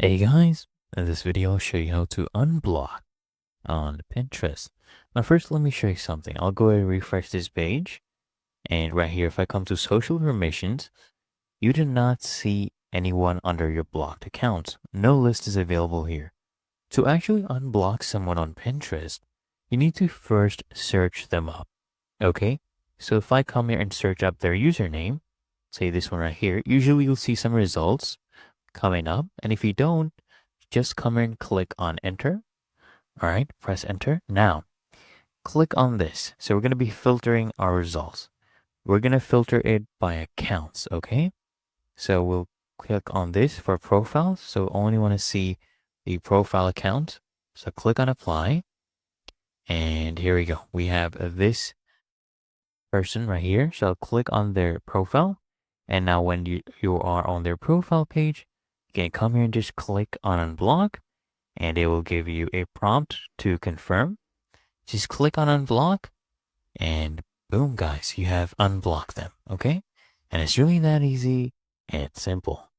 Hey guys, in this video I'll show you how to unblock on Pinterest. Now first let me show you something. I'll go ahead and refresh this page, and right here if I come to social permissions, you do not see anyone under your blocked accounts. No list is available here. To actually unblock someone on Pinterest, you need to first search them up. Okay? So if I come here and search up their username, say this one right here, usually you'll see some results coming up, and if you don't, just come here and click on enter. All right, press enter. Now, click on this. So we're going to be filtering our results. We're going to filter it by accounts, okay? So we'll click on this for profiles. So only want to see the profile account. So click on apply. And here we go. We have this person right here. So I'll click on their profile. And now when you are on their profile page, you can come here and just click on unblock, and it will give you a prompt to confirm. Just click on unblock, and boom, guys, you have unblocked them, okay? And it's really that easy and simple.